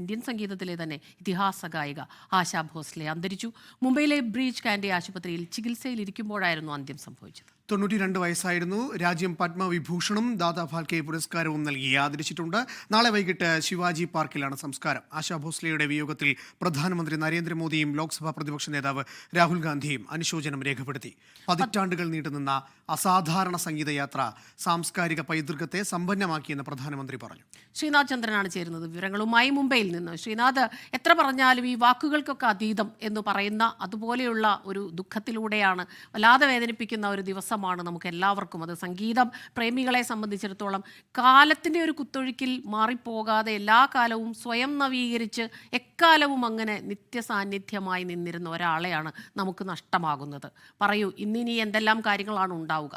Indian സംഗീതത്തിലെ തന്നെ ഇതിഹാസ ഗായിക ആശാ ഭോസ്ലെ അന്തരിച്ചു. മുംബൈയിലെ ബ്രീച്ച് കാൻഡി ആശുപത്രിയിൽ ചികിത്സയിലിരിക്കുമ്പോഴായിരുന്നു അന്ത്യം സംഭവിച്ചത്. 92 വയസ്സായിരുന്നു. രാജ്യം പത്മവിഭൂഷണും ദാദാ ഫാൽക്കെ പുരസ്കാരവും നൽകി ആദരിച്ചിട്ടുണ്ട്. നാളെ വൈകിട്ട് ശിവാജി പാർക്കിലാണ് സംസ്കാരം. ആശാ ഭോസ്ലെയുടെ വിയോഗത്തിൽ പ്രധാനമന്ത്രി നരേന്ദ്രമോദിയും ലോക്സഭാ പ്രതിപക്ഷ നേതാവ് രാഹുൽ ഗാന്ധിയും അനുശോചനം രേഖപ്പെടുത്തി. പതിറ്റാണ്ടുകൾ നീണ്ടുനിന്ന അസാധാരണ സംഗീതയാത്ര സാംസ്കാരിക പൈതൃകത്തെ സമ്പന്നമാക്കിയെന്ന് പ്രധാനമന്ത്രി പറഞ്ഞു. ശ്രീനാഥ് ചന്ദ്രനാണ് ചേരുന്നത് വിവരങ്ങളുമായി മുംബൈയിൽ നിന്ന്. ശ്രീനാഥ്, എത്ര പറഞ്ഞാലും ഈ വാക്കുകൾക്കൊക്കെ അതീതം എന്ന് പറയുന്ന അതുപോലെയുള്ള ഒരു ദുഃഖത്തിലൂടെയാണ്, വല്ലാതെ വേദനിപ്പിക്കുന്ന ഒരു ദിവസമാണ് നമുക്ക് എല്ലാവർക്കും. അത് സംഗീതം പ്രേമികളെ സംബന്ധിച്ചിടത്തോളം കാലത്തിൻ്റെ ഒരു കുത്തൊഴുക്കിൽ മാറിപ്പോകാതെ എല്ലാ കാലവും സ്വയം നവീകരിച്ച് എക്കാലവും അങ്ങനെ നിത്യസാന്നിധ്യമായി നിന്നിരുന്ന ഒരാളെയാണ് നമുക്ക് നഷ്ടമാകുന്നത്. പറയൂ, ഇന്നിനി എന്തെല്ലാം കാര്യങ്ങളാണ് ഉണ്ടാവുക?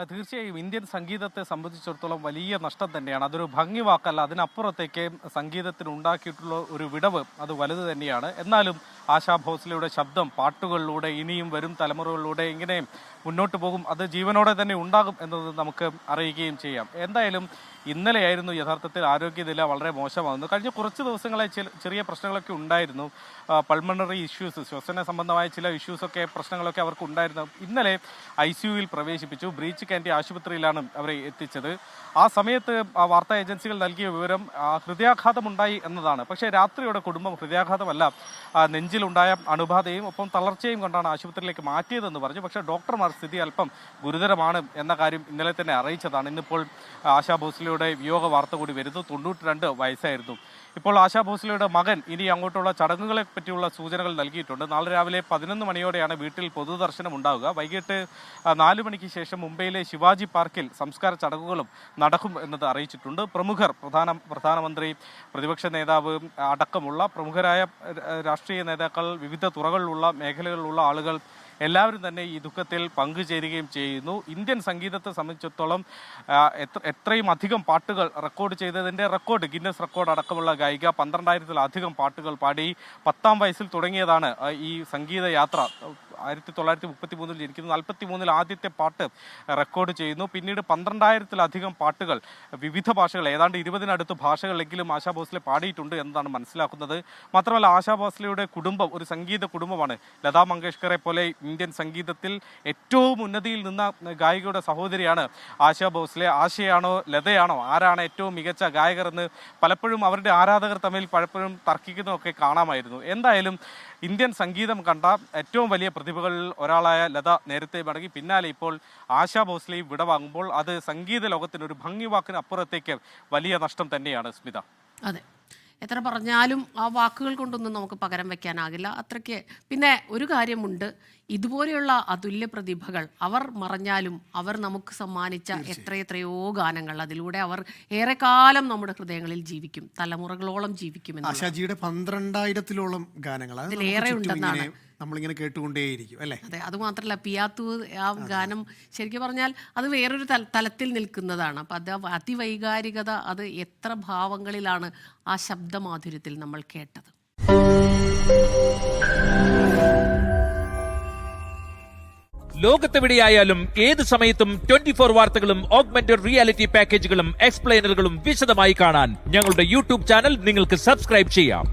തീർച്ചയായും ഇന്ത്യൻ സംഗീതത്തെ സംബന്ധിച്ചിടത്തോളം വലിയ നഷ്ടം തന്നെയാണ്. അതൊരു ഭംഗി വാക്കല്ല, അതിനപ്പുറത്തേക്ക് സംഗീതത്തിന് ഉണ്ടാക്കിയിട്ടുള്ള ഒരു വിടവ് അത് വലുത് തന്നെയാണ്. എന്നാലും ആശാ ഭോസ്ലെയുടെ ശബ്ദം പാട്ടുകളിലൂടെ ഇനിയും വരും തലമുറകളിലൂടെ ഇങ്ങനെ മുന്നോട്ട് പോകും. അത് ജീവനോടെ തന്നെ ഉണ്ടാകും എന്നത് നമുക്ക് അറിയുകയും ചെയ്യാം. എന്തായാലും ഇന്നലെയായിരുന്നു യഥാർത്ഥത്തിൽ ആരോഗ്യനില വളരെ മോശമാകുന്നത്. കഴിഞ്ഞ കുറച്ച് ദിവസങ്ങളായി ചെറിയ പ്രശ്നങ്ങളൊക്കെ ഉണ്ടായിരുന്നു. പൾമണറി ഇഷ്യൂസ്, ശ്വസന സംബന്ധമായ ചില ഇഷ്യൂസൊക്കെ പ്രശ്നങ്ങളൊക്കെ അവർക്ക് ഉണ്ടായിരുന്നു. ഇന്നലെ ICUവിൽ പ്രവേശിപ്പിച്ചു. ബ്രീച്ച് കാൻഡി ആശുപത്രിയിലാണ് അവരെ എത്തിച്ചത്. ആ സമയത്ത് വാർത്താ ഏജൻസികൾ നൽകിയ വിവരം ഹൃദയാഘാതമുണ്ടായി എന്നതാണ്. പക്ഷേ രാത്രിയോടെ കുടുംബം ഹൃദയാഘാതമല്ല, നെഞ്ചിലുണ്ടായ അണുബാധയും ഒപ്പം തളർച്ചയും കൊണ്ടാണ് ആശുപത്രിയിലേക്ക് മാറ്റിയതെന്ന് പറഞ്ഞു. പക്ഷേ ഡോക്ടർമാർ സ്ഥിതി അല്പം ഗുരുതരമാണ് എന്ന കാര്യം ഇന്നലെ തന്നെ അറിയിച്ചതാണ്. ഇന്നിപ്പോൾ ആശാ ഭോസ്ലെയുടെ വിയോഗ വാർത്ത കൂടി വരുന്നു. 92 വയസ്സായിരുന്നു. ഇപ്പോൾ ആശാ ഭോസ്ലെയുടെ മകൻ ഇനി അങ്ങോട്ടുള്ള ചടങ്ങുകളെ പറ്റിയുള്ള സൂചനകൾ നൽകിയിട്ടുണ്ട്. നാളെ രാവിലെ 11 മണിയോടെയാണ് വീട്ടിൽ പൊതുദർശനം ഉണ്ടാവുക. വൈകിട്ട് 4 മണിക്ക് ശേഷം മുംബൈയിലെ ശിവാജി പാർക്കിൽ സംസ്കാര ചടങ്ങുകളും നടക്കും എന്നത് അറിയിച്ചിട്ടുണ്ട്. പ്രമുഖർ, പ്രധാനമന്ത്രി, പ്രതിപക്ഷ നേതാവ് അടക്കമുള്ള പ്രമുഖരായ രാഷ്ട്രീയ നേതാക്കൾ, വിവിധ തുറകളിലുള്ള മേഖലകളിലുള്ള ആളുകൾ എല്ലാവരും തന്നെ ഈ ദുഃഖത്തിൽ പങ്കുചേരുകയും ചെയ്യുന്നു. ഇന്ത്യൻ സംഗീതത്തെ സംബന്ധിച്ചിടത്തോളം എത്രയും അധികം പാട്ടുകൾ റെക്കോർഡ് ചെയ്തതിൻ്റെ റെക്കോർഡ്, ഗിന്നസ് റെക്കോർഡ് അടക്കമുള്ള ഗായിക 12,000-ലധികം പാട്ടുകൾ പാടി 10-ാം വയസ്സിൽ തുടങ്ങിയതാണ് ഈ സംഗീത യാത്ര. 1933 ജനിക്കുന്നു. 43 ആദ്യത്തെ പാട്ട് റെക്കോർഡ് ചെയ്യുന്നു. പിന്നീട് 12,000-ലധികം പാട്ടുകൾ വിവിധ ഭാഷകൾ, ഏതാണ്ട് 20-നടുത്ത് ഭാഷകളെങ്കിലും ആശാ ഭോസ്ലെ പാടിയിട്ടുണ്ട് എന്നതാണ് മനസ്സിലാക്കുന്നത്. മാത്രമല്ല ആശാ ഭോസ്ലെയുടെ കുടുംബം ഒരു സംഗീത കുടുംബമാണ്. ലതാ മങ്കേഷ്കറെ പോലെ ഇന്ത്യൻ സംഗീതത്തിൽ ഏറ്റവും ഉന്നതിയിൽ നിന്ന ഗായികയുടെ സഹോദരിയാണ് ആശാ ഭോസ്ലെ. ആശയാണോ ലതയാണോ, ആരാണ് ഏറ്റവും മികച്ച ഗായകർ എന്ന് പലപ്പോഴും അവരുടെ ആരാധകർ തമ്മിൽ പലപ്പോഴും തർക്കിക്കുന്നതൊക്കെ കാണാമായിരുന്നു. എന്തായാലും ഇന്ത്യൻ സംഗീതം കണ്ട ഏറ്റവും വലിയ പ്രതിഭകളിൽ ഒരാളായ ലത നേരത്തെ മടങ്ങി. പിന്നാലെ ഇപ്പോൾ ആശാ ഭോസ്ലെയും വിടവാങ്ങുമ്പോൾ അത് സംഗീത ലോകത്തിന് ഒരു ഭംഗി വാക്കിന് അപ്പുറത്തേക്ക് വലിയ നഷ്ടം തന്നെയാണ് സ്മിത. അതെ, എത്ര പറഞ്ഞാലും ആ വാക്കുകൾ കൊണ്ടൊന്നും നമുക്ക് പകരം വെക്കാനാകില്ല അത്രയ്ക്ക്. പിന്നെ ഒരു കാര്യമുണ്ട്, ഇതുപോലെയുള്ള അതുല്യ പ്രതിഭകൾ അവർ മറഞ്ഞാലും അവർ നമുക്ക് സമ്മാനിച്ച എത്രയെത്രയോ ഗാനങ്ങൾ, അതിലൂടെ അവർ ഏറെക്കാലം നമ്മുടെ ഹൃദയങ്ങളിൽ ജീവിക്കും, തലമുറകളോളം ജീവിക്കുമെന്ന്. ആശാജിയുടെ 12,000-ലോളം ഗാനങ്ങൾ അതിലേറെ ഉണ്ടെന്നാണ് നമ്മളിങ്ങനെ കേട്ടുകൊണ്ടേയിരിക്കും അല്ലേ? അതെ, അതുമാത്രമല്ല പിയാത്തു ആ ഗാനം ശരിക്കും പറഞ്ഞാൽ അത് വേറൊരു തലത്തിൽ നിൽക്കുന്നതാണ്. അപ്പം അത് അതിവൈകാരികത, അത് എത്ര ഭാവങ്ങളിലാണ് ആ ശബ്ദമാധുര്യത്തിൽ നമ്മൾ കേട്ടത്. ലോകത്തെവിടെയായാലും ഏത് സമയത്തും 24 വാർത്തകളും ഓഗ്മെന്റഡ് റിയാലിറ്റി പാക്കേജുകളും എക്സ്പ്ലെയിനറുകളും വിശദമായി കാണാൻ ഞങ്ങളുടെ YouTube ചാനൽ നിങ്ങൾക്ക് സബ്സ്ക്രൈബ് ചെയ്യാം.